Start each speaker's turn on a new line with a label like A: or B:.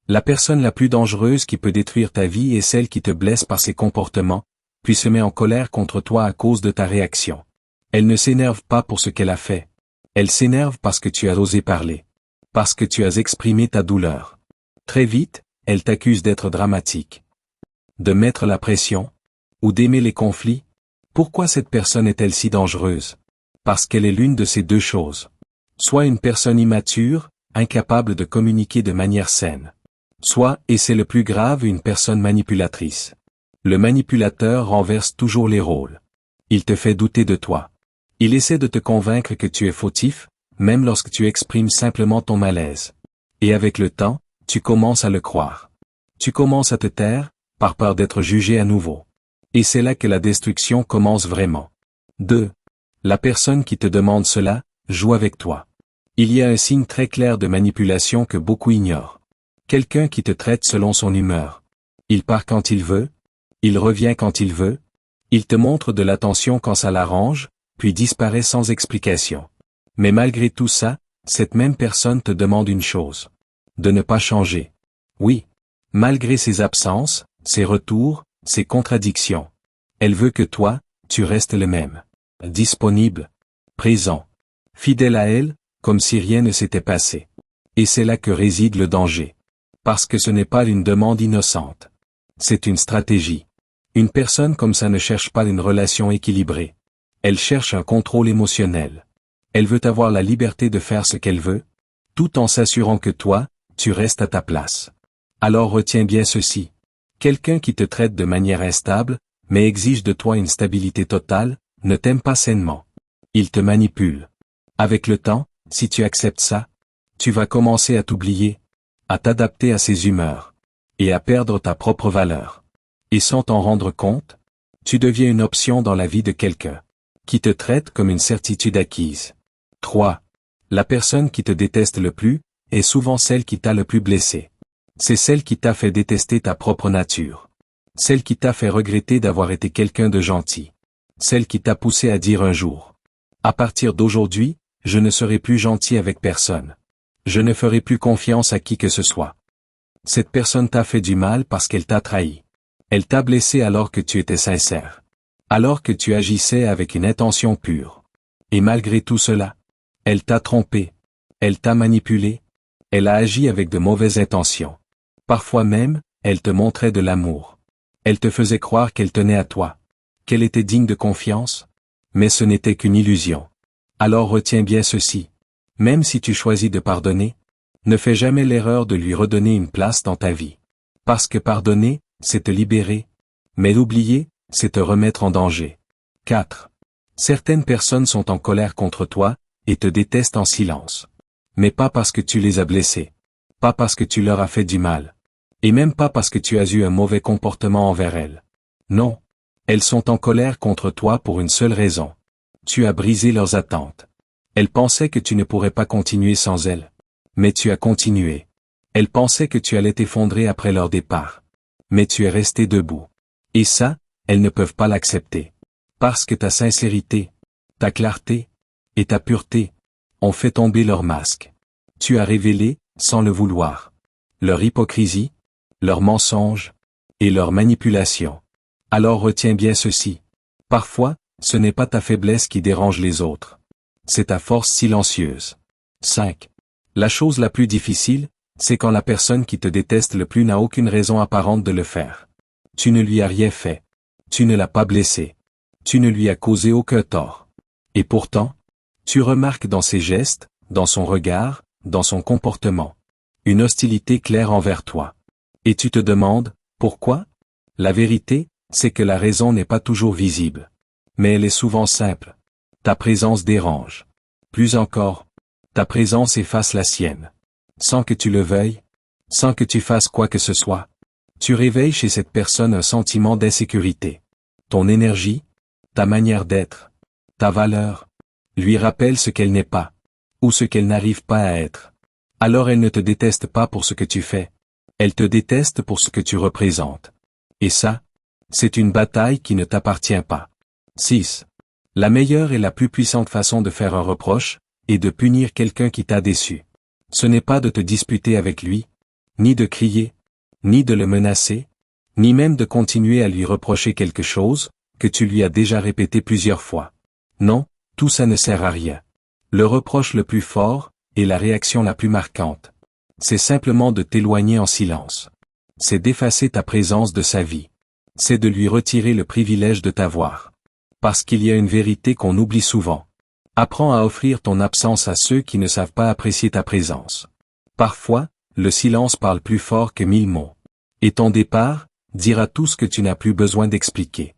A: La personne la plus dangereuse qui peut détruire ta vie est celle qui te blesse par ses comportements, puis se met en colère contre toi à cause de ta réaction. Elle ne s'énerve pas pour ce qu'elle a fait. Elle s'énerve parce que tu as osé parler. Parce que tu as exprimé ta douleur. Très vite, elle t'accuse d'être dramatique. De mettre la pression. Ou d'aimer les conflits. Pourquoi cette personne est-elle si dangereuse? Parce qu'elle est l'une de ces deux choses. Soit une personne immature, incapable de communiquer de manière saine. Soit, et c'est le plus grave, une personne manipulatrice. Le manipulateur renverse toujours les rôles. Il te fait douter de toi. Il essaie de te convaincre que tu es fautif, même lorsque tu exprimes simplement ton malaise. Et avec le temps, tu commences à le croire. Tu commences à te taire, par peur d'être jugé à nouveau. Et c'est là que la destruction commence vraiment. 2. La personne qui te demande cela, joue avec toi. Il y a un signe très clair de manipulation que beaucoup ignorent. Quelqu'un qui te traite selon son humeur. Il part quand il veut. Il revient quand il veut. Il te montre de l'attention quand ça l'arrange, puis disparaît sans explication. Mais malgré tout ça, cette même personne te demande une chose. De ne pas changer. Oui. Malgré ses absences, ses retours, ses contradictions. Elle veut que toi, tu restes le même. Disponible. Présent. Fidèle à elle, comme si rien ne s'était passé. Et c'est là que réside le danger. Parce que ce n'est pas une demande innocente. C'est une stratégie. Une personne comme ça ne cherche pas une relation équilibrée. Elle cherche un contrôle émotionnel. Elle veut avoir la liberté de faire ce qu'elle veut, tout en s'assurant que toi, tu restes à ta place. Alors retiens bien ceci. Quelqu'un qui te traite de manière instable, mais exige de toi une stabilité totale, ne t'aime pas sainement. Il te manipule. Avec le temps, si tu acceptes ça, tu vas commencer à t'oublier, à t'adapter à ses humeurs, et à perdre ta propre valeur. Et sans t'en rendre compte, tu deviens une option dans la vie de quelqu'un, qui te traite comme une certitude acquise. 3. La personne qui te déteste le plus, est souvent celle qui t'a le plus blessé. C'est celle qui t'a fait détester ta propre nature. Celle qui t'a fait regretter d'avoir été quelqu'un de gentil. Celle qui t'a poussé à dire un jour. À partir d'aujourd'hui, je ne serai plus gentil avec personne. Je ne ferai plus confiance à qui que ce soit. Cette personne t'a fait du mal parce qu'elle t'a trahi. Elle t'a blessé alors que tu étais sincère. Alors que tu agissais avec une intention pure. Et malgré tout cela, elle t'a trompé. Elle t'a manipulé. Elle a agi avec de mauvaises intentions. Parfois même, elle te montrait de l'amour. Elle te faisait croire qu'elle tenait à toi. Qu'elle était digne de confiance. Mais ce n'était qu'une illusion. Alors retiens bien ceci. Même si tu choisis de pardonner, ne fais jamais l'erreur de lui redonner une place dans ta vie. Parce que pardonner, c'est te libérer. Mais l'oublier, c'est te remettre en danger. 4. Certaines personnes sont en colère contre toi, et te détestent en silence. Mais pas parce que tu les as blessés. Pas parce que tu leur as fait du mal. Et même pas parce que tu as eu un mauvais comportement envers elles. Non. Elles sont en colère contre toi pour une seule raison. Tu as brisé leurs attentes. Elles pensaient que tu ne pourrais pas continuer sans elles. Mais tu as continué. Elles pensaient que tu allais t'effondrer après leur départ. Mais tu es resté debout. Et ça, elles ne peuvent pas l'accepter. Parce que ta sincérité, ta clarté, et ta pureté, ont fait tomber leur masque. Tu as révélé, sans le vouloir, leur hypocrisie, leurs mensonges, et leur manipulation. Alors retiens bien ceci. Parfois, ce n'est pas ta faiblesse qui dérange les autres. C'est ta force silencieuse. 5. La chose la plus difficile, c'est quand la personne qui te déteste le plus n'a aucune raison apparente de le faire. Tu ne lui as rien fait. Tu ne l'as pas blessé. Tu ne lui as causé aucun tort. Et pourtant, tu remarques dans ses gestes, dans son regard, dans son comportement, une hostilité claire envers toi. Et tu te demandes, pourquoi? La vérité, c'est que la raison n'est pas toujours visible. Mais elle est souvent simple. Ta présence dérange. Plus encore, ta présence efface la sienne. Sans que tu le veuilles, sans que tu fasses quoi que ce soit, tu réveilles chez cette personne un sentiment d'insécurité. Ton énergie, ta manière d'être, ta valeur, lui rappelle ce qu'elle n'est pas, ou ce qu'elle n'arrive pas à être. Alors elle ne te déteste pas pour ce que tu fais, elle te déteste pour ce que tu représentes. Et ça, c'est une bataille qui ne t'appartient pas. 6. La meilleure et la plus puissante façon de faire un reproche, est de punir quelqu'un qui t'a déçu. Ce n'est pas de te disputer avec lui, ni de crier, ni de le menacer, ni même de continuer à lui reprocher quelque chose, que tu lui as déjà répété plusieurs fois. Non, tout ça ne sert à rien. Le reproche le plus fort, et la réaction la plus marquante, c'est simplement de t'éloigner en silence. C'est d'effacer ta présence de sa vie. C'est de lui retirer le privilège de t'avoir. Parce qu'il y a une vérité qu'on oublie souvent. Apprends à offrir ton absence à ceux qui ne savent pas apprécier ta présence. Parfois, le silence parle plus fort que 1000 mots. Et ton départ, dira tout ce que tu n'as plus besoin d'expliquer.